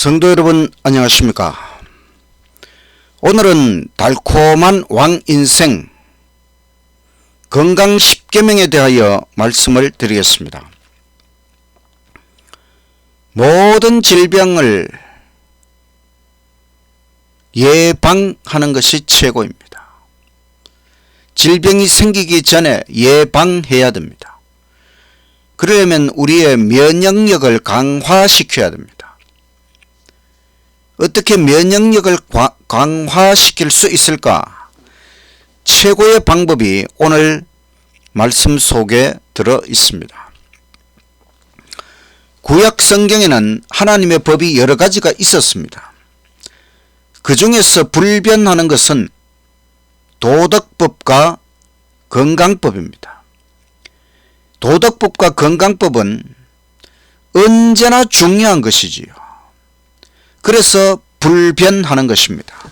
성도 여러분 안녕하십니까? 오늘은 달콤한 왕인생 건강 10계명에 대하여 말씀을 드리겠습니다. 모든 질병을 예방하는 것이 최고입니다. 질병이 생기기 전에 예방해야 됩니다. 그러려면 우리의 면역력을 강화시켜야 됩니다. 어떻게 면역력을 강화시킬 수 있을까? 최고의 방법이 오늘 말씀 속에 들어 있습니다. 구약 성경에는 하나님의 법이 여러 가지가 있었습니다. 그 중에서 불변하는 것은 도덕법과 건강법입니다. 도덕법과 건강법은 언제나 중요한 것이지요. 그래서 불변하는 것입니다.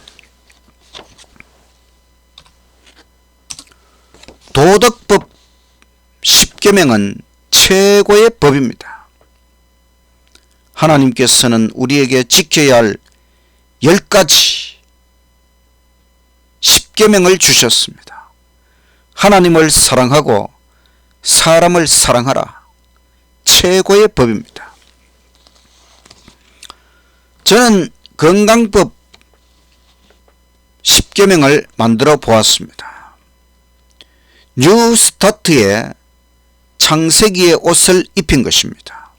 도덕법 10계명은 최고의 법입니다. 하나님께서는 우리에게 지켜야 할 10가지 10계명을 주셨습니다. 하나님을 사랑하고 사람을 사랑하라. 최고의 법입니다. 저는 건강법 10계명을 만들어 보았습니다. 뉴 스타트에 창세기의 옷을 입힌 것입니다.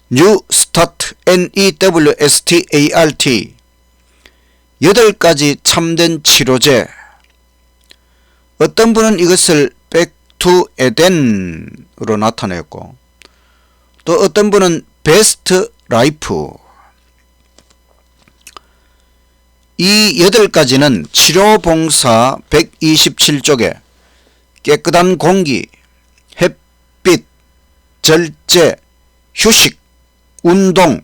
뉴 스타트 NEWSTART 8가지 참된 치료제. 어떤 분은 이것을 Back to Eden으로 나타냈고 또 어떤 분은 베스트 라이프. 이 8가지는 치료봉사 127쪽에 깨끗한 공기, 햇빛, 절제, 휴식, 운동,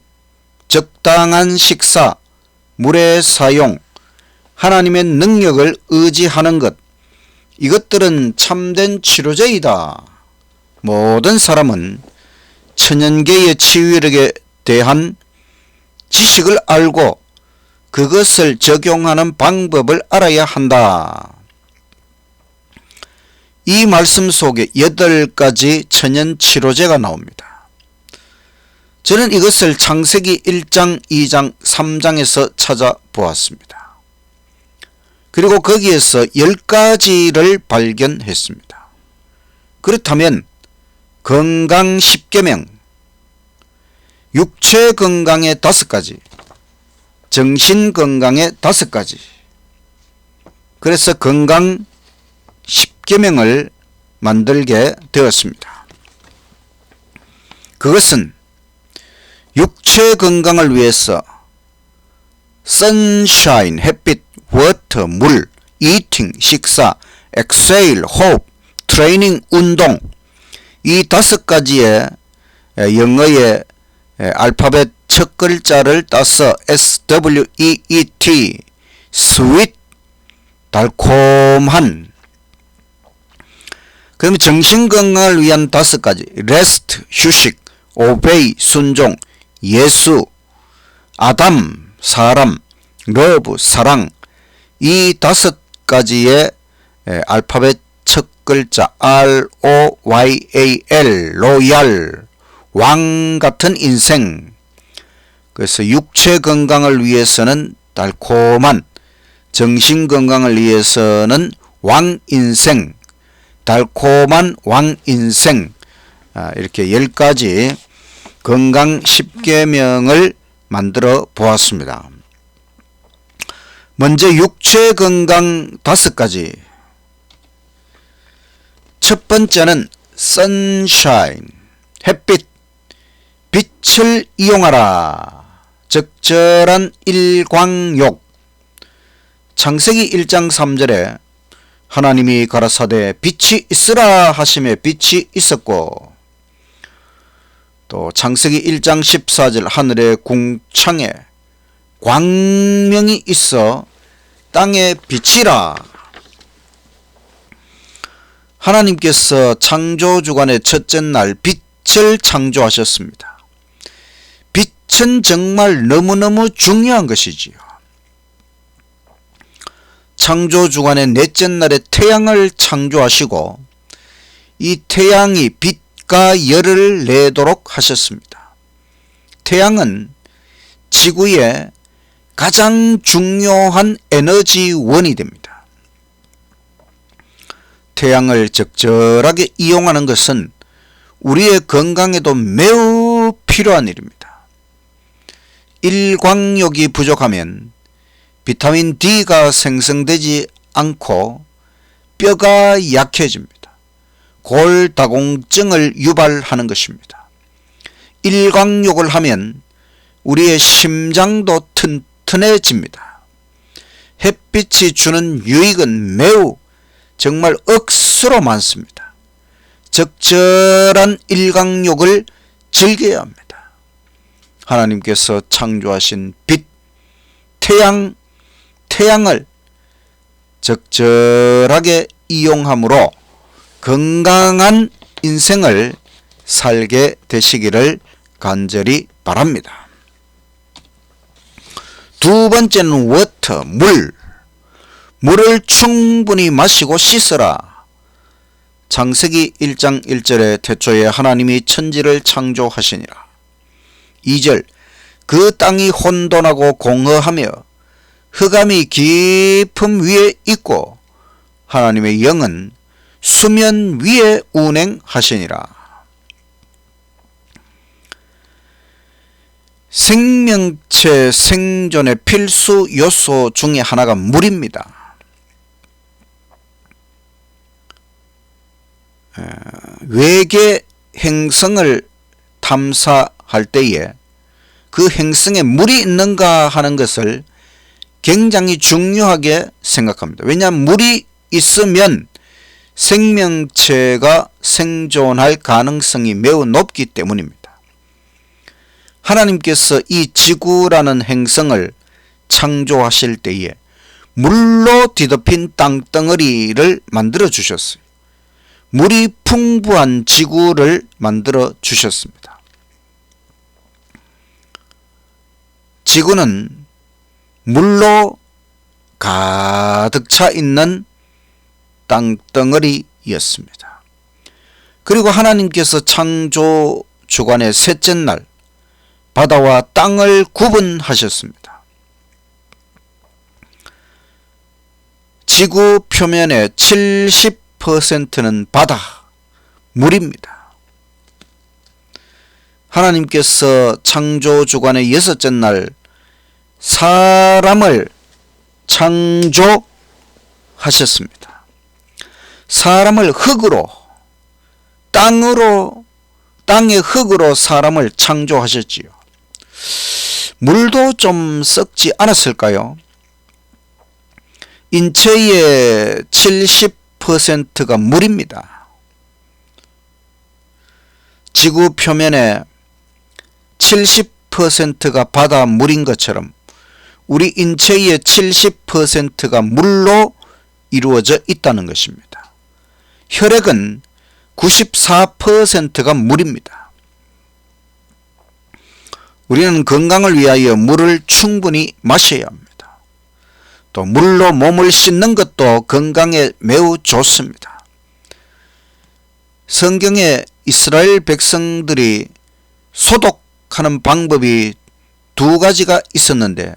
적당한 식사, 물의 사용, 하나님의 능력을 의지하는 것, 이것들은 참된 치료제이다. 모든 사람은 천연계의 치유력에 대한 지식을 알고 그것을 적용하는 방법을 알아야 한다. 이 말씀 속에 8가지 천연 치료제가 나옵니다. 저는 이것을 창세기 1장, 2장, 3장에서 찾아보았습니다. 그리고 거기에서 10가지를 발견했습니다. 그렇다면 건강 10계명, 육체 건강의 5가지, 정신 건강의 5가지. 그래서 건강 10계명을 만들게 되었습니다. 그것은 육체 건강을 위해서 선샤인, 햇빛, 워터, 물, 이팅, 식사, 엑세일, 호흡, 트레이닝, 운동, 이 5가지의 영어의 알파벳 첫 글자를 따서 SWEET, sweet, 달콤한. 그러면 정신건강을 위한 5가지, rest, 휴식, obey, 순종, 예수, 아담, 사람, love, 사랑. 이 5가지의 알파벳 첫 글자 ROYAL, 로얄, 왕 같은 인생. 그래서 육체 건강을 위해서는 달콤한, 정신 건강을 위해서는 왕인생, 달콤한 왕인생. 이렇게 10가지 건강 10계명을 만들어 보았습니다. 먼저 육체 건강 5가지. 첫 번째는 선샤인, 햇빛, 빛을 이용하라. 적절한 일광욕. 창세기 1장 3절에 하나님이 가라사대 빛이 있으라 하시매 빛이 있었고, 또 창세기 1장 14절 하늘의 궁창에 광명이 있어 땅에 비치라. 하나님께서 창조주간의 첫째 날 빛을 창조하셨습니다. 빛은 정말 너무너무 중요한 것이지요. 창조주간의 넷째 날에 태양을 창조하시고 이 태양이 빛과 열을 내도록 하셨습니다. 태양은 지구의 가장 중요한 에너지원이 됩니다. 태양을 적절하게 이용하는 것은 우리의 건강에도 매우 필요한 일입니다. 일광욕이 부족하면 비타민 D가 생성되지 않고 뼈가 약해집니다. 골다공증을 유발하는 것입니다. 일광욕을 하면 우리의 심장도 튼튼해집니다. 햇빛이 주는 유익은 매우 정말 억수로 많습니다. 적절한 일광욕을 즐겨야 합니다. 하나님께서 창조하신 빛, 태양을 적절하게 이용함으로 건강한 인생을 살게 되시기를 간절히 바랍니다. 두 번째는 워터, 물을 충분히 마시고 씻어라. 창세기 1장 1절에 태초에 하나님이 천지를 창조하시니라. 2절 그 땅이 혼돈하고 공허하며 흑암이 깊음 위에 있고 하나님의 영은 수면 위에 운행하시니라. 생명체 생존의 필수 요소 중에 하나가 물입니다. 외계 행성을 탐사할 때에 그 행성에 물이 있는가 하는 것을 굉장히 중요하게 생각합니다. 왜냐하면 물이 있으면 생명체가 생존할 가능성이 매우 높기 때문입니다. 하나님께서 이 지구라는 행성을 창조하실 때에 물로 뒤덮인 땅덩어리를 만들어 주셨어요. 물이 풍부한 지구를 만들어 주셨습니다. 지구는 물로 가득 차 있는 땅덩어리였습니다. 그리고 하나님께서 창조 주간의 셋째 날 바다와 땅을 구분하셨습니다. 지구 표면의 70%는 바다, 물입니다. 하나님께서 창조 주간의 여섯째 날 사람을 창조하셨습니다. 사람을 흙으로, 땅의 흙으로 사람을 창조하셨지요. 물도 좀 썩지 않았을까요? 인체의 70%가 물입니다. 지구 표면의 70%가 바다 물인 것처럼 우리 인체의 70%가 물로 이루어져 있다는 것입니다. 혈액은 94%가 물입니다. 우리는 건강을 위하여 물을 충분히 마셔야 합니다. 또 물로 몸을 씻는 것도 건강에 매우 좋습니다. 성경에 이스라엘 백성들이 소독하는 방법이 두 가지가 있었는데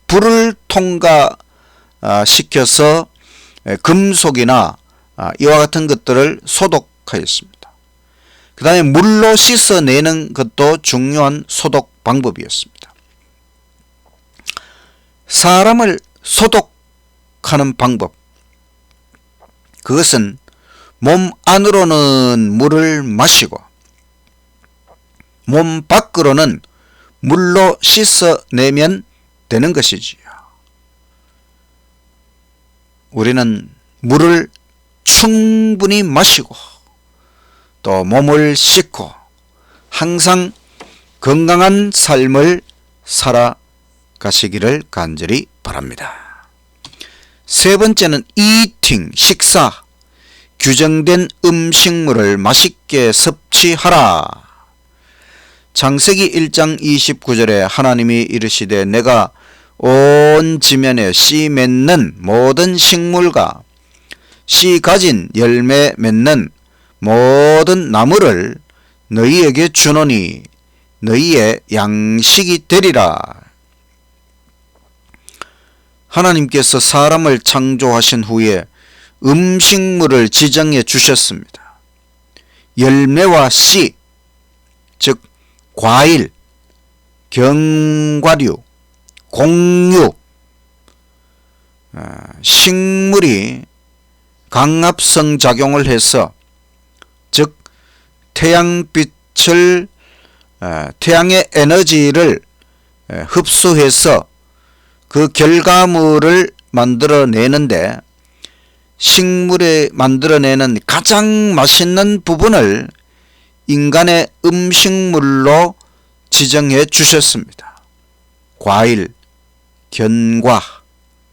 불을 통과시켜서 금속이나 이와 같은 것들을 소독하였습니다. 그 다음에 물로 씻어내는 것도 중요한 소독 방법이었습니다. 사람을 소독하는 방법, 그것은 몸 안으로는 물을 마시고 몸 밖으로는 물로 씻어내면 되는 것이지요. 우리는 물을 충분히 마시고 또 몸을 씻고 항상 건강한 삶을 살아가시기를 간절히 바랍니다. 세 번째는 eating, 식사. 규정된 음식물을 맛있게 섭취하라. 창세기 1장 29절에 하나님이 이르시되 내가 온 지면에 씨 맺는 모든 식물과 씨 가진 열매 맺는 모든 나무를 너희에게 주노니 너희의 양식이 되리라. 하나님께서 사람을 창조하신 후에 음식물을 지정해 주셨습니다. 열매와 씨, 즉 과일, 견과류, 곡류, 식물이 강압성 작용을 해서 즉 태양의 에너지를 흡수해서 그 결과물을 만들어내는데 식물이 만들어내는 가장 맛있는 부분을 인간의 음식물로 지정해 주셨습니다. 과일, 견과,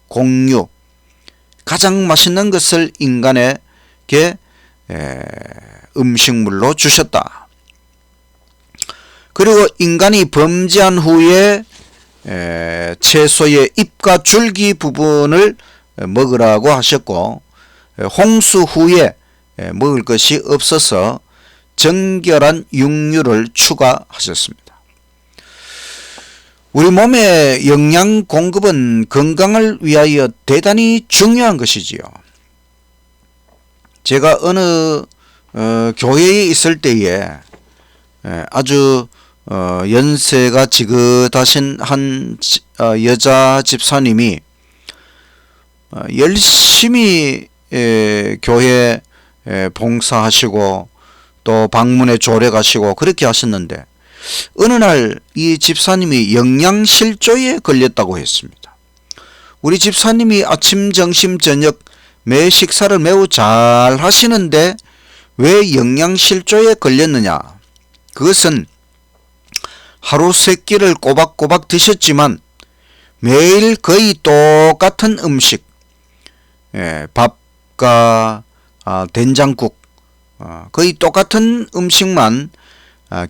곡류, 가장 맛있는 것을 인간에게 음식물로 주셨다. 그리고 인간이 범죄한 후에 채소의 잎과 줄기 부분을 먹으라고 하셨고 홍수 후에 먹을 것이 없어서 정결한 육류를 추가하셨습니다. 우리 몸의 영양 공급은 건강을 위하여 대단히 중요한 것이지요. 제가 어느 교회에 있을 때에 아주 연세가 지긋하신 한 여자 집사님이 열심히 교회 봉사하시고 또 방문에 조례 가시고 그렇게 하셨는데 어느 날 이 집사님이 영양실조에 걸렸다고 했습니다. 우리 집사님이 아침, 점심, 저녁 매 식사를 매우 잘 하시는데 왜 영양실조에 걸렸느냐? 그것은 하루 3끼를 꼬박꼬박 드셨지만 매일 거의 똑같은 음식, 밥과 된장국, 거의 똑같은 음식만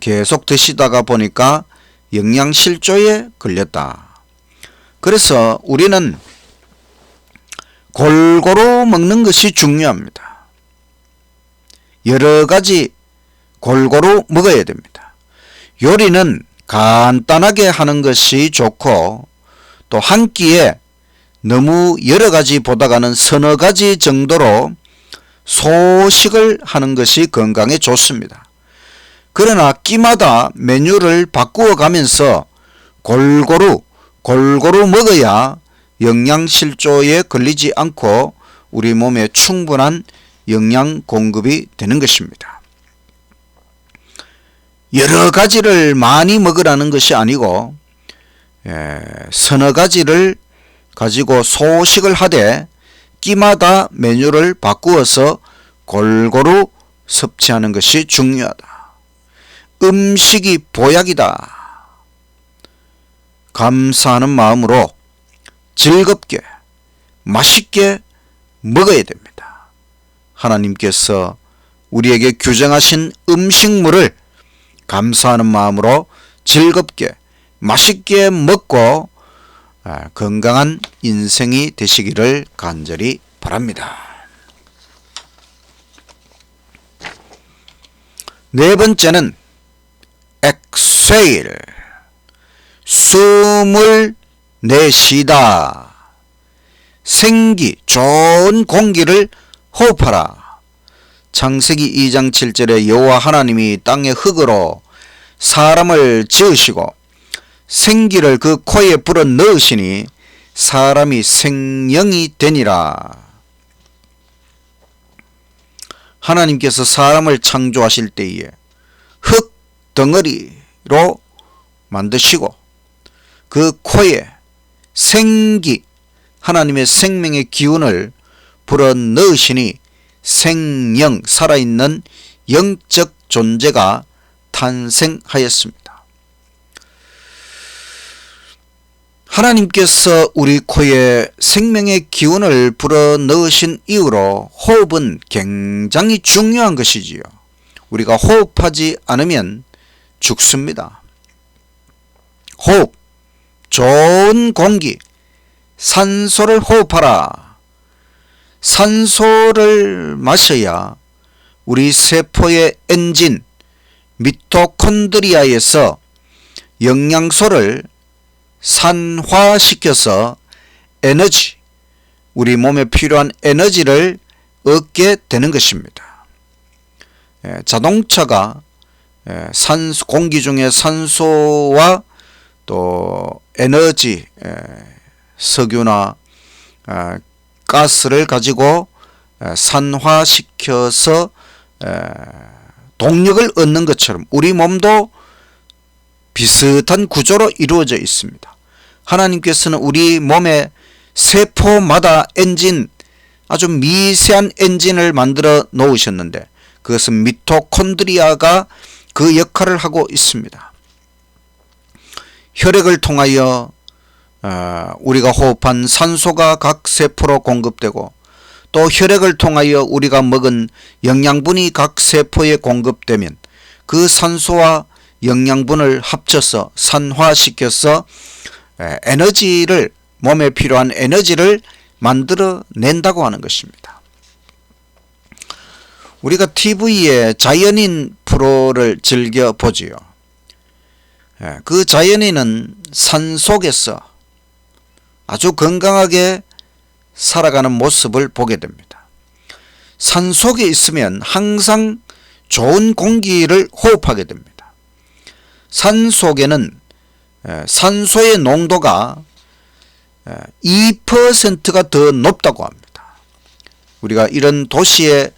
계속 드시다가 보니까 영양실조에 걸렸다. 그래서 우리는 골고루 먹는 것이 중요합니다. 여러 가지 골고루 먹어야 됩니다. 요리는 간단하게 하는 것이 좋고 또 한 끼에 너무 여러 가지 보다가는 서너 가지 정도로 소식을 하는 것이 건강에 좋습니다. 그러나 끼마다 메뉴를 바꾸어 가면서 골고루 먹어야 영양실조에 걸리지 않고 우리 몸에 충분한 영양 공급이 되는 것입니다. 여러 가지를 많이 먹으라는 것이 아니고 서너 가지를 가지고 소식을 하되 끼마다 메뉴를 바꾸어서 골고루 섭취하는 것이 중요하다. 음식이 보약이다. 감사하는 마음으로 즐겁게 맛있게 먹어야 됩니다. 하나님께서 우리에게 규정하신 음식물을 감사하는 마음으로 즐겁게 맛있게 먹고 건강한 인생이 되시기를 간절히 바랍니다. 네 번째는 exhale, 숨을 내쉬다. 생기, 좋은 공기를 호흡하라. 창세기 2장 7절에 여호와 하나님이 땅의 흙으로 사람을 지으시고 생기를 그 코에 불어 넣으시니 사람이 생명이 되니라. 하나님께서 사람을 창조하실 때에 흙 덩어리로 만드시고 그 코에 생기, 하나님의 생명의 기운을 불어 넣으시니 생명, 살아있는 영적 존재가 탄생하였습니다. 하나님께서 우리 코에 생명의 기운을 불어 넣으신 이후로 호흡은 굉장히 중요한 것이지요. 우리가 호흡하지 않으면 죽습니다. 호흡, 좋은 공기, 산소를 호흡하라. 산소를 마셔야 우리 세포의 엔진 미토콘드리아에서 영양소를 산화시켜서 에너지, 우리 몸에 필요한 에너지를 얻게 되는 것입니다. 자동차가 공기 중에 산소와 또 에너지, 석유나 가스를 가지고 산화시켜서 동력을 얻는 것처럼 우리 몸도 비슷한 구조로 이루어져 있습니다. 하나님께서는 우리 몸의 세포마다 엔진, 아주 미세한 엔진을 만들어 놓으셨는데 그것은 미토콘드리아가 그 역할을 하고 있습니다. 혈액을 통하여 우리가 호흡한 산소가 각 세포로 공급되고 또 혈액을 통하여 우리가 먹은 영양분이 각 세포에 공급되면 그 산소와 영양분을 합쳐서 산화시켜서 에너지를, 몸에 필요한 에너지를 만들어 낸다고 하는 것입니다. 우리가 TV에 자연인 프로를 즐겨 보지요. 그 자연인은 산 속에서 아주 건강하게 살아가는 모습을 보게 됩니다. 산 속에 있으면 항상 좋은 공기를 호흡하게 됩니다. 산 속에는 산소의 농도가 2%가 더 높다고 합니다. 우리가 이런 도시의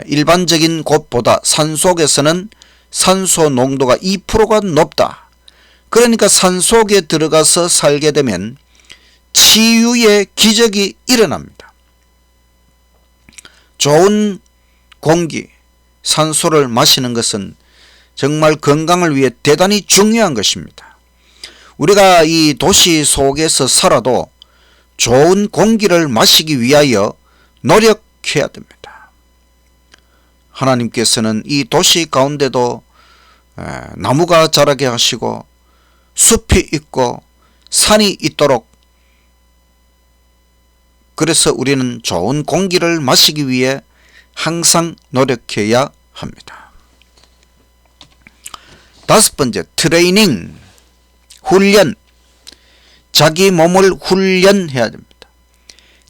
일반적인 곳보다 산 속에서는 산소 농도가 2%가 높다. 그러니까 산 속에 들어가서 살게 되면 치유의 기적이 일어납니다. 좋은 공기, 산소를 마시는 것은 정말 건강을 위해 대단히 중요한 것입니다. 우리가 이 도시 속에서 살아도 좋은 공기를 마시기 위하여 노력해야 됩니다. 하나님께서는 이 도시 가운데도 나무가 자라게 하시고 숲이 있고 산이 있도록, 그래서 우리는 좋은 공기를 마시기 위해 항상 노력해야 합니다. 다섯 번째, 트레이닝, 훈련. 자기 몸을 훈련해야 됩니다.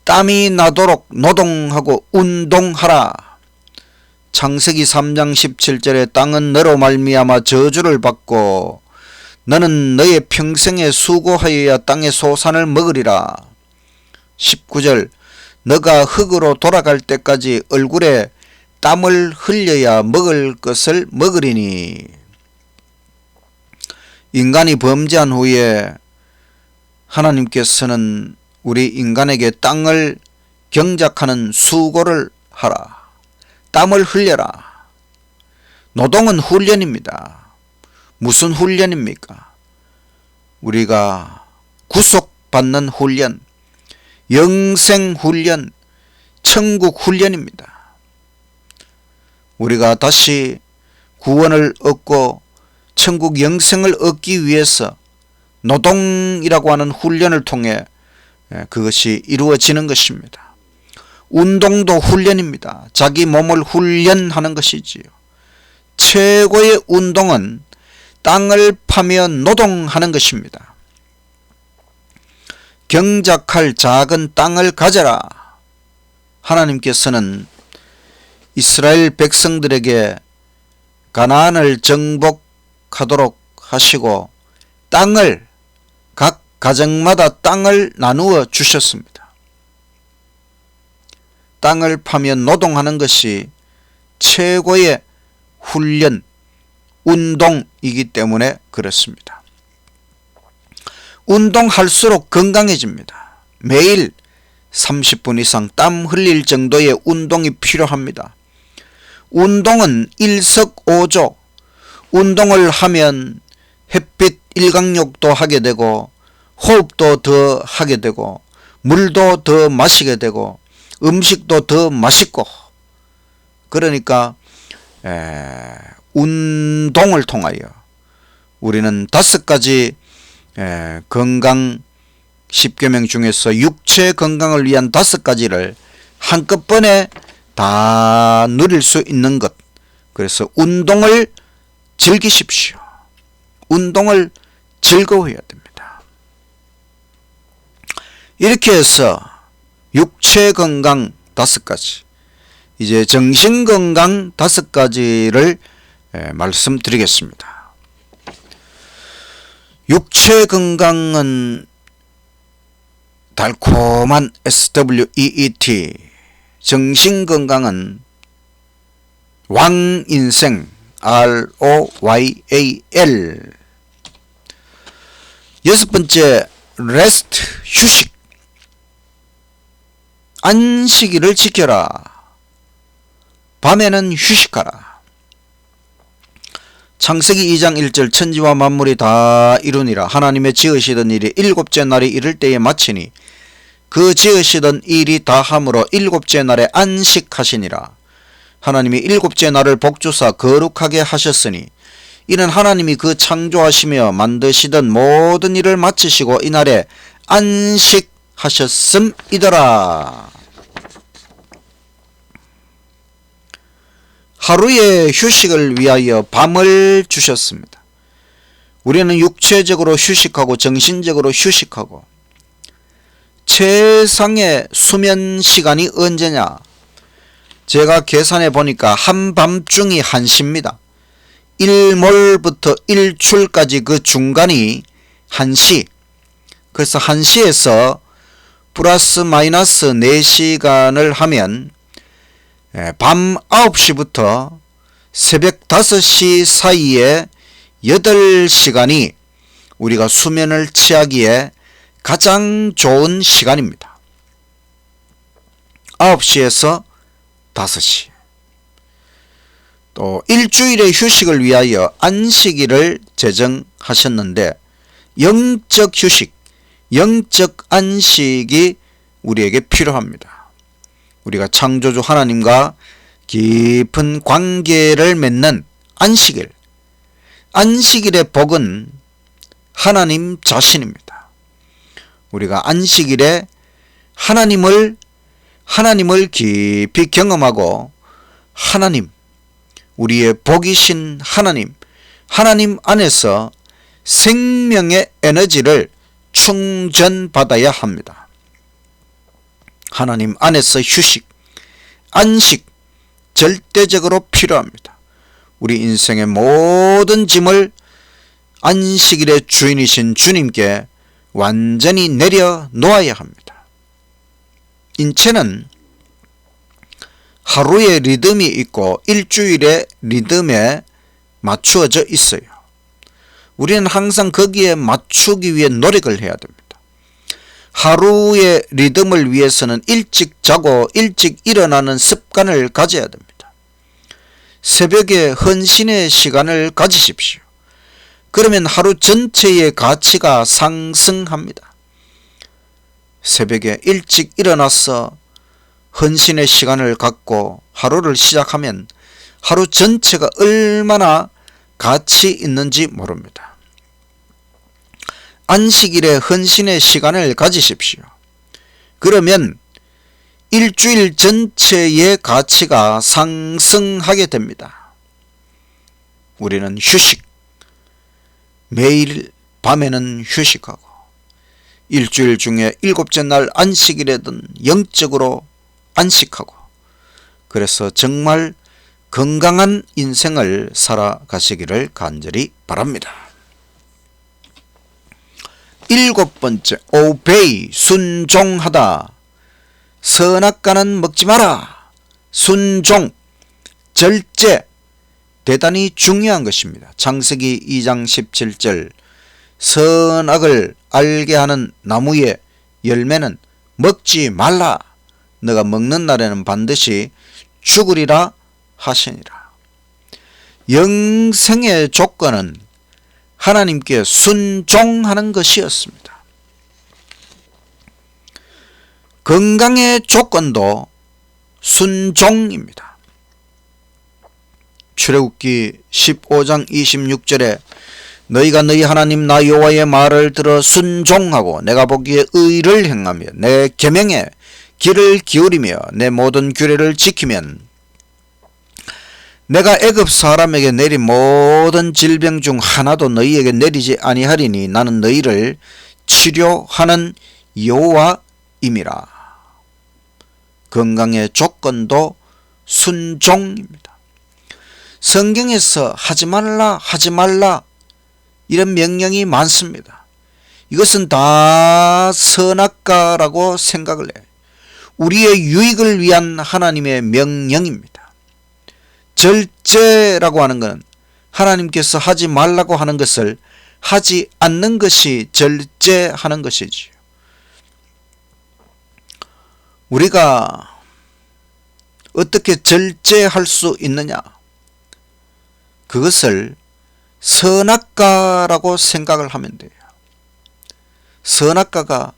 땀이 나도록 노동하고 운동하라. 창세기 3장 17절에 땅은 너로 말미암아 저주를 받고 너는 너의 평생에 수고하여야 땅의 소산을 먹으리라. 19절, 너가 흙으로 돌아갈 때까지 얼굴에 땀을 흘려야 먹을 것을 먹으리니. 인간이 범죄한 후에 하나님께서는 우리 인간에게 땅을 경작하는 수고를 하라. 땀을 흘려라. 노동은 훈련입니다. 무슨 훈련입니까? 우리가 구속받는 훈련, 영생훈련, 천국훈련입니다. 우리가 다시 구원을 얻고 천국 영생을 얻기 위해서 노동이라고 하는 훈련을 통해 그것이 이루어지는 것입니다. 운동도 훈련입니다. 자기 몸을 훈련하는 것이지요. 최고의 운동은 땅을 파며 노동하는 것입니다. 경작할 작은 땅을 가져라. 하나님께서는 이스라엘 백성들에게 가나안을 정복하도록 하시고 땅을, 각 가정마다 땅을 나누어 주셨습니다. 땅을 파며 노동하는 것이 최고의 훈련, 운동이기 때문에 그렇습니다. 운동할수록 건강해집니다. 매일 30분 이상 땀 흘릴 정도의 운동이 필요합니다. 운동은 일석오조. 운동을 하면 햇빛 일광욕도 하게 되고 호흡도 더 하게 되고 물도 더 마시게 되고 음식도 더 맛있고, 그러니까 운동을 통하여 우리는 5가지 건강 10계명 중에서 육체 건강을 위한 5가지를 한꺼번에 다 누릴 수 있는 것. 그래서 운동을 즐기십시오. 운동을 즐거워해야 됩니다. 이렇게 해서 육체 건강 5가지, 이제 정신 건강 5가지를 말씀드리겠습니다. 육체 건강은 달콤한 SWEET, 정신 건강은 왕인생 ROYAL. 6번째, 레스트, 휴식. 안식일을 지켜라. 밤에는 휴식하라. 창세기 2장 1절 천지와 만물이 다 이루니라. 하나님의 지으시던 일이 7째 날이 이를 때에 마치니 그 지으시던 일이 다함으로 7째 날에 안식하시니라. 하나님이 7째 날을 복주사 거룩하게 하셨으니 이는 하나님이 그 창조하시며 만드시던 모든 일을 마치시고 이날에 안식하셨음이더라. 하루의 휴식을 위하여 밤을 주셨습니다. 우리는 육체적으로 휴식하고 정신적으로 휴식하고, 최상의 수면 시간이 언제냐? 제가 계산해 보니까 한밤중이 1시입니다. 일몰부터 일출까지 그 중간이 1시. 그래서 1시에서 플러스 마이너스 4시간을 하면 밤 9시부터 새벽 5시 사이에 8시간이 우리가 수면을 취하기에 가장 좋은 시간입니다. 9시에서 5시. 또 일주일의 휴식을 위하여 안식일을 제정하셨는데, 영적 휴식, 영적 안식이 우리에게 필요합니다. 우리가 창조주 하나님과 깊은 관계를 맺는 안식일. 안식일의 복은 하나님 자신입니다. 우리가 안식일에 하나님을 깊이 경험하고, 하나님, 우리의 복이신 하나님 안에서 생명의 에너지를 충전받아야 합니다. 하나님 안에서 휴식, 안식 절대적으로 필요합니다. 우리 인생의 모든 짐을 안식일의 주인이신 주님께 완전히 내려놓아야 합니다. 인체는 하루의 리듬이 있고 일주일의 리듬에 맞추어져 있어요. 우리는 항상 거기에 맞추기 위해 노력을 해야 됩니다. 하루의 리듬을 위해서는 일찍 자고 일찍 일어나는 습관을 가져야 됩니다. 새벽에 헌신의 시간을 가지십시오. 그러면 하루 전체의 가치가 상승합니다. 새벽에 일찍 일어나서 헌신의 시간을 갖고 하루를 시작하면 하루 전체가 얼마나 가치 있는지 모릅니다. 안식일에 헌신의 시간을 가지십시오. 그러면 일주일 전체의 가치가 상승하게 됩니다. 우리는 휴식, 매일 밤에는 휴식하고, 일주일 중에 7째 날 안식일에든 영적으로 안식하고, 그래서 정말 건강한 인생을 살아가시기를 간절히 바랍니다. 7번째, obey, 순종하다. 선악과는 먹지 마라. 순종, 절제, 대단히 중요한 것입니다. 창세기 2장 17절, 선악을 알게 하는 나무의 열매는 먹지 말라. 너가 먹는 날에는 반드시 죽으리라 하시니라. 영생의 조건은 하나님께 순종하는 것이었습니다. 건강의 조건도 순종입니다. 출애굽기 15장 26절에 너희가 너희 하나님 나 여호와의 말을 들어 순종하고 내가 보기에 의를 행하며 내 계명에 귀를 기울이며 내 모든 규례를 지키면 내가 애굽 사람에게 내린 모든 질병 중 하나도 너희에게 내리지 아니하리니 나는 너희를 치료하는 여호와임이라. 건강의 조건도 순종입니다. 성경에서 하지 말라 이런 명령이 많습니다. 이것은 다 선악과라고 생각을 해요. 우리의 유익을 위한 하나님의 명령입니다. 절제라고 하는 것은 하나님께서 하지 말라고 하는 것을 하지 않는 것이 절제하는 것이지요. 우리가 어떻게 절제할 수 있느냐? 그것을 선악과라고 생각을 하면 돼요. 선악과가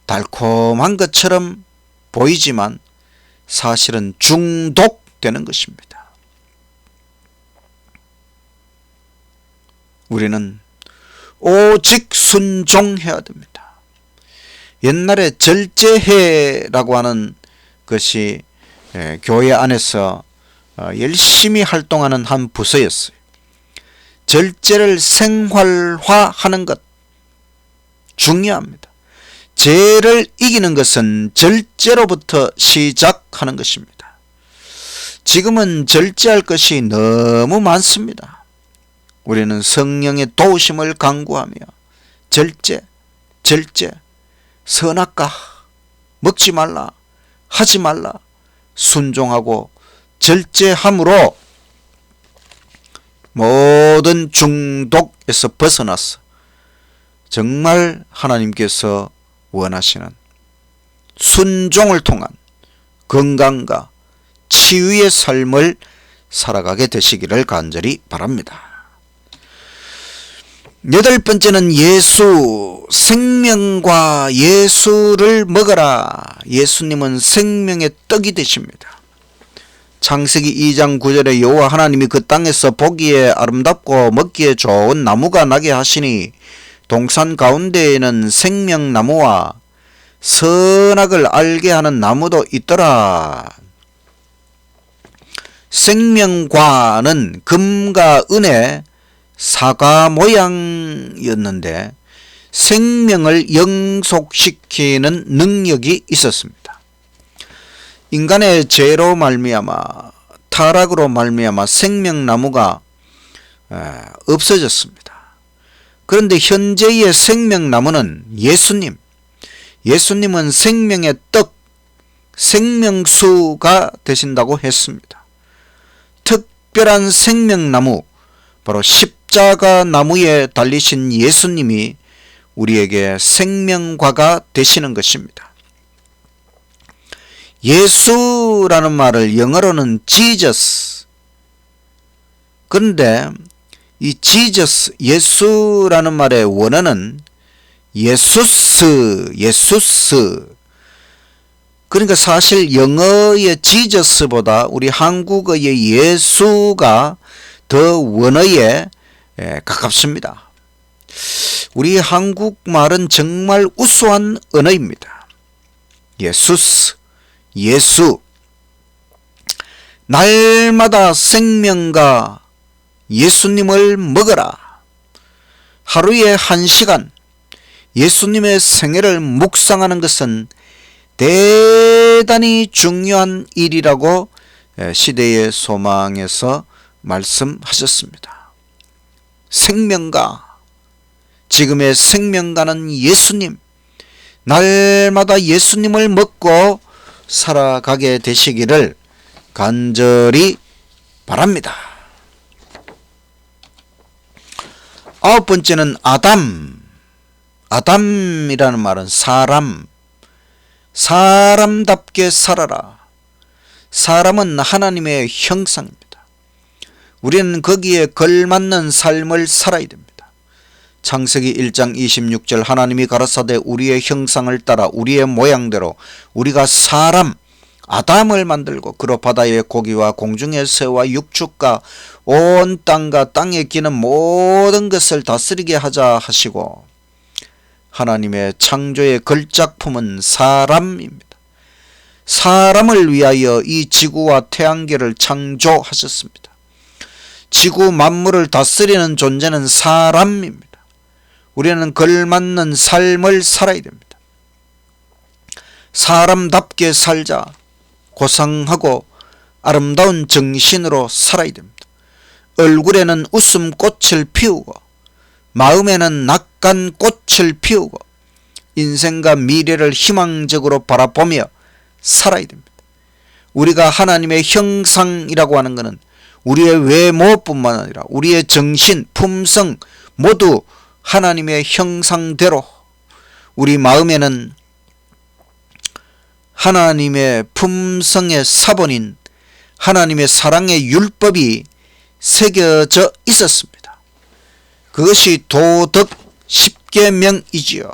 달콤한 것처럼 보이지만 사실은 중독되는 것입니다. 우리는 오직 순종해야 됩니다. 옛날에 절제해라고 하는 것이 교회 안에서 열심히 활동하는 한 부서였어요. 절제를 생활화하는 것 중요합니다. 죄를 이기는 것은 절제로부터 시작하는 것입니다. 지금은 절제할 것이 너무 많습니다. 우리는 성령의 도우심을 간구하며 절제, 선악과, 먹지 말라, 하지 말라, 순종하고 절제함으로 모든 중독에서 벗어나서 정말 하나님께서 원하시는 순종을 통한 건강과 치유의 삶을 살아가게 되시기를 간절히 바랍니다. 8번째는 예수, 생명과 예수를 먹어라. 예수님은 생명의 떡이 되십니다. 창세기 2장 9절에 여호와 하나님이 그 땅에서 보기에 아름답고 먹기에 좋은 나무가 나게 하시니 동산 가운데에는 생명나무와 선악을 알게 하는 나무도 있더라. 생명과는 금과 은의 사과 모양이었는데 생명을 영속시키는 능력이 있었습니다. 인간의 죄로 말미암아 타락으로 말미암아 생명나무가 없어졌습니다. 그런데 현재의 생명나무는 예수님은 생명의 떡, 생명수가 되신다고 했습니다. 특별한 생명나무, 바로 십자가 나무에 달리신 예수님이 우리에게 생명과가 되시는 것입니다. 예수라는 말을 영어로는 Jesus. 그런데 이 Jesus, 예수라는 말의 원어는 예수스. 그러니까 사실 영어의 지저스보다 우리 한국어의 예수가 더 원어에 가깝습니다. 우리 한국말은 정말 우수한 언어입니다. 예수스, 예수. 날마다 생명과 예수님을 먹어라. 하루에 1시간 예수님의 생애를 묵상하는 것은 대단히 중요한 일이라고 시대의 소망에서 말씀하셨습니다. 생명가, 지금의 생명가는 예수님, 날마다 예수님을 먹고 살아가게 되시기를 간절히 바랍니다. 9번째는 아담이라는 말은 사람답게 살아라. 사람은 하나님의 형상입니다. 우리는 거기에 걸맞는 삶을 살아야 됩니다. 창세기 1장 26절 하나님이 가라사대 우리의 형상을 따라 우리의 모양대로 우리가 아담을 만들고 그로 바다의 고기와 공중의 새와 육축과 온 땅과 땅에 기는 모든 것을 다스리게 하자 하시고, 하나님의 창조의 걸작품은 사람입니다. 사람을 위하여 이 지구와 태양계를 창조하셨습니다. 지구 만물을 다스리는 존재는 사람입니다. 우리는 걸맞는 삶을 살아야 됩니다. 사람답게 살자. 고상하고 아름다운 정신으로 살아야 됩니다. 얼굴에는 웃음꽃을 피우고 마음에는 낙관꽃을 피우고 인생과 미래를 희망적으로 바라보며 살아야 됩니다. 우리가 하나님의 형상이라고 하는 것은 우리의 외모뿐만 아니라 우리의 정신, 품성 모두 하나님의 형상대로, 우리 마음에는 하나님의 품성의 사본인 하나님의 사랑의 율법이 새겨져 있었습니다. 그것이 도덕 10계명이지요.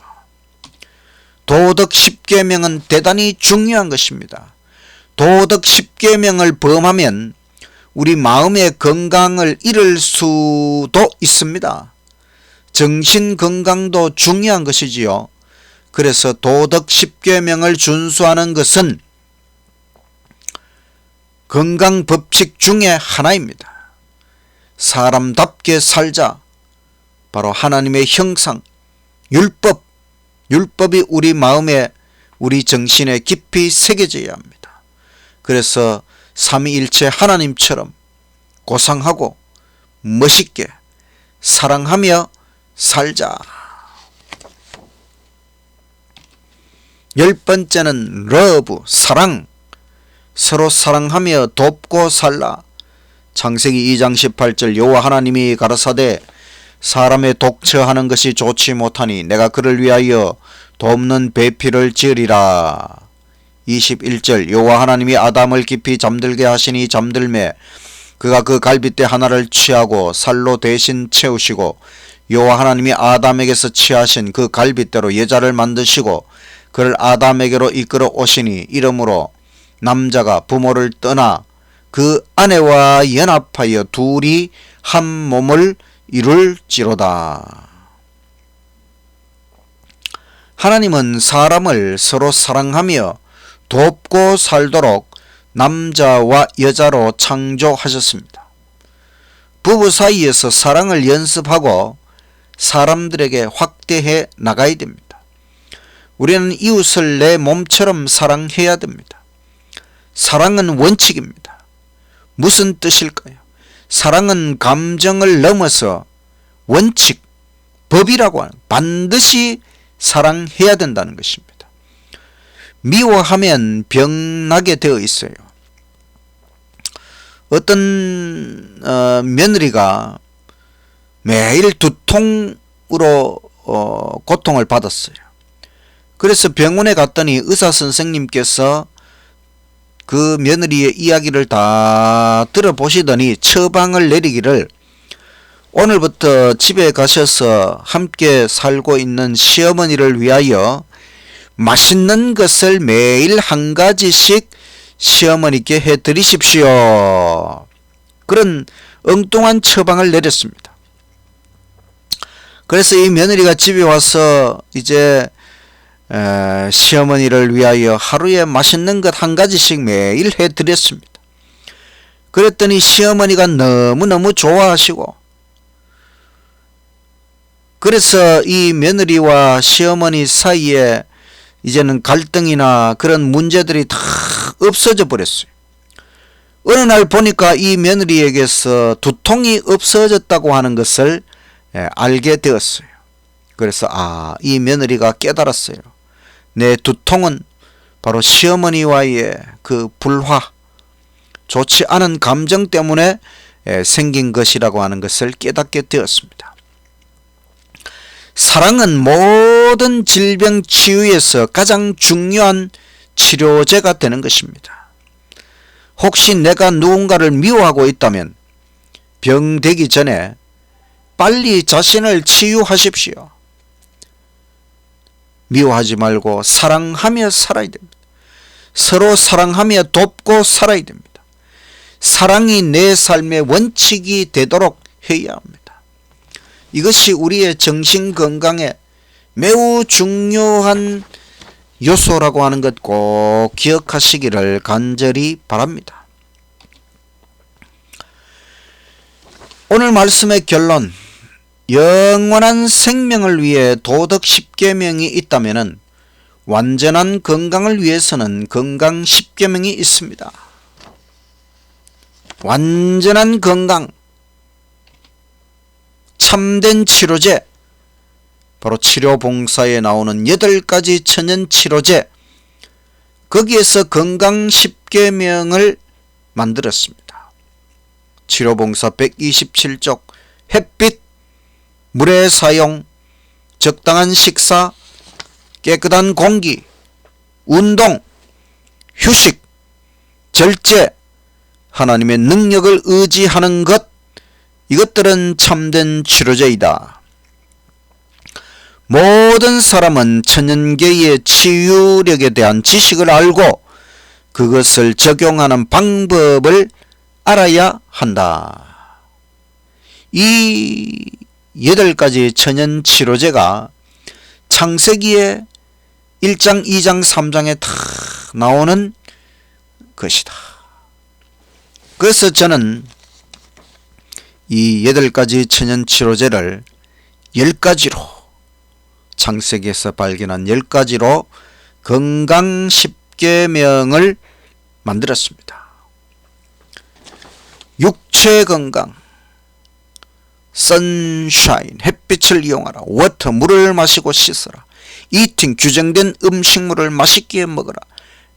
도덕 10계명은 대단히 중요한 것입니다. 도덕 10계명을 범하면 우리 마음의 건강을 잃을 수도 있습니다. 정신 건강도 중요한 것이지요. 그래서 도덕 10계명을 준수하는 것은 건강 법칙 중에 하나입니다. 사람답게 살자. 바로 하나님의 형상, 율법이 우리 마음에, 우리 정신에 깊이 새겨져야 합니다. 그래서 삼위일체 하나님처럼 고상하고 멋있게 사랑하며 살자. 10번째는 러브, 사랑. 서로 사랑하며 돕고 살라. 창세기 2장 18절 여호와 하나님이 가라사대 사람의 독처하는 것이 좋지 못하니 내가 그를 위하여 돕는 배필을 지으리라. 21절 여호와 하나님이 아담을 깊이 잠들게 하시니 잠들매 그가 그 갈빗대 하나를 취하고 살로 대신 채우시고 여호와 하나님이 아담에게서 취하신 그 갈빗대로 여자를 만드시고 그를 아담에게로 이끌어 오시니 이러므로 남자가 부모를 떠나 그 아내와 연합하여 둘이 한 몸을 이룰지로다. 하나님은 사람을 서로 사랑하며 돕고 살도록 남자와 여자로 창조하셨습니다. 부부 사이에서 사랑을 연습하고 사람들에게 확대해 나가야 됩니다. 우리는 이웃을 내 몸처럼 사랑해야 됩니다. 사랑은 원칙입니다. 무슨 뜻일까요? 사랑은 감정을 넘어서 원칙, 법이라고 하는, 반드시 사랑해야 된다는 것입니다. 미워하면 병나게 되어 있어요. 어떤 며느리가 매일 두통으로 고통을 받았어요. 그래서 병원에 갔더니 의사 선생님께서 그 며느리의 이야기를 다 들어보시더니 처방을 내리기를 오늘부터 집에 가셔서 함께 살고 있는 시어머니를 위하여 맛있는 것을 매일 한 가지씩 시어머니께 해드리십시오. 그런 엉뚱한 처방을 내렸습니다. 그래서 이 며느리가 집에 와서 이제 시어머니를 위하여 하루에 맛있는 것 한 가지씩 매일 해드렸습니다. 그랬더니 시어머니가 너무너무 좋아하시고, 그래서 이 며느리와 시어머니 사이에 이제는 갈등이나 그런 문제들이 다 없어져 버렸어요. 어느 날 보니까 이 며느리에게서 두통이 없어졌다고 하는 것을 알게 되었어요. 그래서 이 며느리가 깨달았어요. 내 두통은 바로 시어머니와의 그 불화, 좋지 않은 감정 때문에 생긴 것이라고 하는 것을 깨닫게 되었습니다. 사랑은 모든 질병 치유에서 가장 중요한 치료제가 되는 것입니다. 혹시 내가 누군가를 미워하고 있다면 병되기 전에 빨리 자신을 치유하십시오. 미워하지 말고 사랑하며 살아야 됩니다. 서로 사랑하며 돕고 살아야 됩니다. 사랑이 내 삶의 원칙이 되도록 해야 합니다. 이것이 우리의 정신 건강에 매우 중요한 요소라고 하는 것 꼭 기억하시기를 간절히 바랍니다. 오늘 말씀의 결론, 영원한 생명을 위해 도덕 10계명이 있다면 완전한 건강을 위해서는 건강 10계명이 있습니다. 완전한 건강, 참된 치료제, 바로 치료봉사에 나오는 8가지 천연 치료제, 거기에서 건강 10계명을 만들었습니다. 치료봉사 127쪽, 햇빛, 물의 사용, 적당한 식사, 깨끗한 공기, 운동, 휴식, 절제, 하나님의 능력을 의지하는 것, 이것들은 참된 치료제이다. 모든 사람은 천연계의 치유력에 대한 지식을 알고 그것을 적용하는 방법을 알아야 한다. 이 8가지 천연 치료제가 창세기의 1장, 2장, 3장에 다 나오는 것이다. 그래서 저는 이 8가지 천연 치료제를 10가지로, 창세기에서 발견한 10가지로 건강 10계명을 만들었습니다. 육체 건강, 선샤인, 햇빛을 이용하라. 워터, 물을 마시고 씻어라. 이팅, 규정된 음식물을 맛있게 먹어라.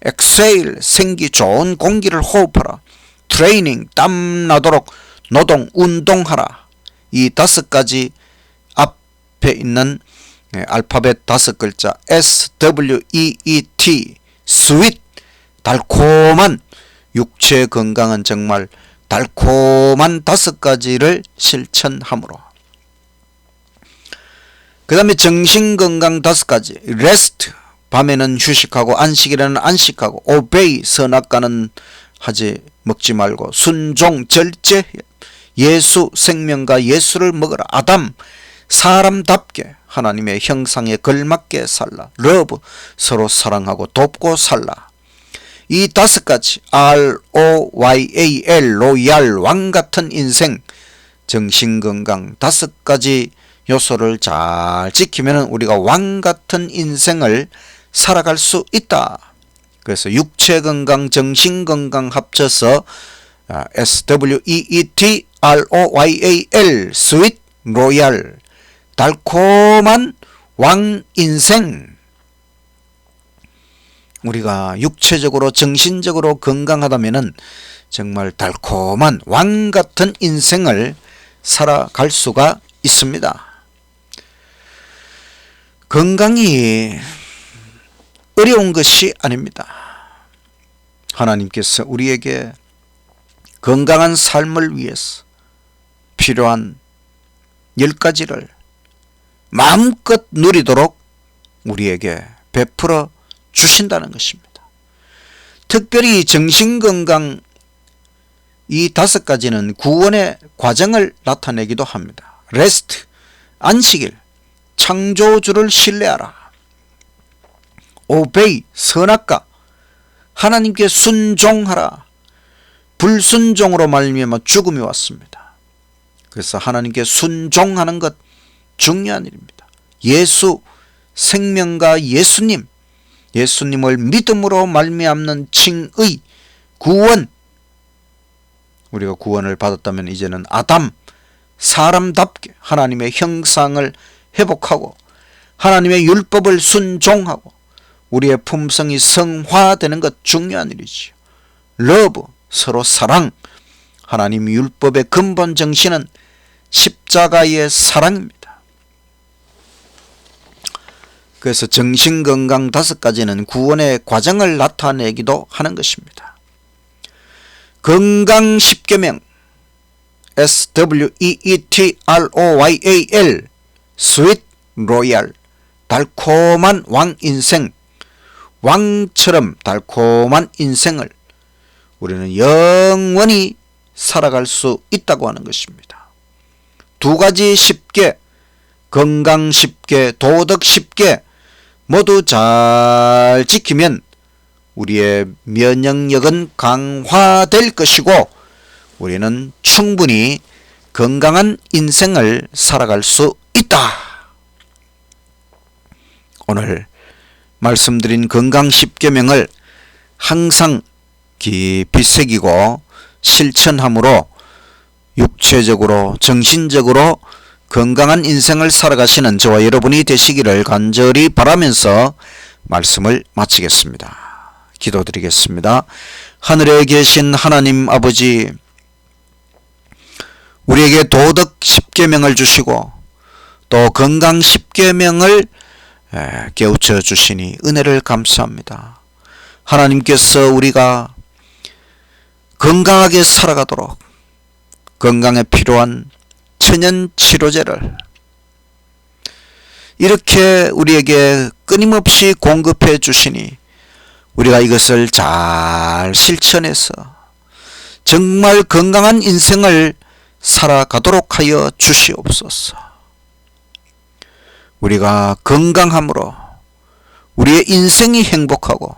엑세일, 생기 좋은 공기를 호흡하라. 트레이닝, 땀 나도록 노동, 운동하라. 이 5가지 앞에 있는 알파벳 5글자 SWEET, 스윗, 달콤한, 육체 건강은 정말 달콤한 5가지를 실천함으로, 그 다음에 정신건강 5가지, 레스트, 밤에는 휴식하고 안식일에는 안식하고, 오베이, 선악과는 먹지 말고, 순종, 절제, 예수, 생명과 예수를 먹어라. 아담, 사람답게 하나님의 형상에 걸맞게 살라. 러브, 서로 사랑하고 돕고 살라. 이 5가지 ROYAL, 로얄, 왕같은 인생, 정신건강 5가지 요소를 잘 지키면 우리가 왕같은 인생을 살아갈 수 있다. 그래서 육체건강, 정신건강 합쳐서 SWEET, ROYAL, 스윗, 로얄, 달콤한 왕인생. 우리가 육체적으로 정신적으로 건강하다면 정말 달콤한 왕같은 인생을 살아갈 수가 있습니다. 건강이 어려운 것이 아닙니다. 하나님께서 우리에게 건강한 삶을 위해서 필요한 10가지를 마음껏 누리도록 우리에게 베풀어 주신다는 것입니다. 특별히 정신건강 이 5가지는 구원의 과정을 나타내기도 합니다. 레스트, 안식일, 창조주를 신뢰하라. 오베이, 선악과, 하나님께 순종하라. 불순종으로 말미암아 죽음이 왔습니다. 그래서 하나님께 순종하는 것 중요한 일입니다. 예수, 생명과 예수님을 믿음으로 말미암는 칭의, 구원, 우리가 구원을 받았다면 이제는 아담, 사람답게 하나님의 형상을 회복하고 하나님의 율법을 순종하고 우리의 품성이 성화되는 것 중요한 일이지요. 러브, 서로 사랑, 하나님 율법의 근본 정신은 십자가의 사랑입니다. 그래서 정신건강 5가지는 구원의 과정을 나타내기도 하는 것입니다. 건강 10계명 SWEET, ROYAL, 스윗, 로얄, 달콤한 왕인생, 왕처럼 달콤한 인생을 우리는 영원히 살아갈 수 있다고 하는 것입니다. 두 가지 쉽게, 건강 쉽게, 도덕 쉽게 모두 잘 지키면 우리의 면역력은 강화될 것이고 우리는 충분히 건강한 인생을 살아갈 수 있다. 오늘 말씀드린 건강 10계명을 항상 깊이 새기고 실천함으로 육체적으로 정신적으로 건강한 인생을 살아가시는 저와 여러분이 되시기를 간절히 바라면서 말씀을 마치겠습니다. 기도드리겠습니다. 하늘에 계신 하나님 아버지, 우리에게 도덕 10계명을 주시고 또 건강 10계명을 깨우쳐 주시니 은혜를 감사합니다. 하나님께서 우리가 건강하게 살아가도록 건강에 필요한 천연 치료제를 이렇게 우리에게 끊임없이 공급해 주시니 우리가 이것을 잘 실천해서 정말 건강한 인생을 살아가도록 하여 주시옵소서. 우리가 건강함으로 우리의 인생이 행복하고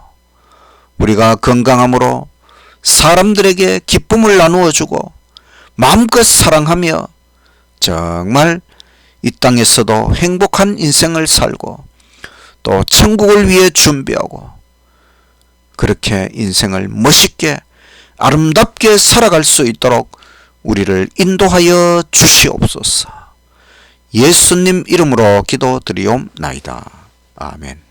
우리가 건강함으로 사람들에게 기쁨을 나누어 주고 마음껏 사랑하며 정말 이 땅에서도 행복한 인생을 살고 또 천국을 위해 준비하고 그렇게 인생을 멋있게 아름답게 살아갈 수 있도록 우리를 인도하여 주시옵소서. 예수님 이름으로 기도드리옵나이다. 아멘.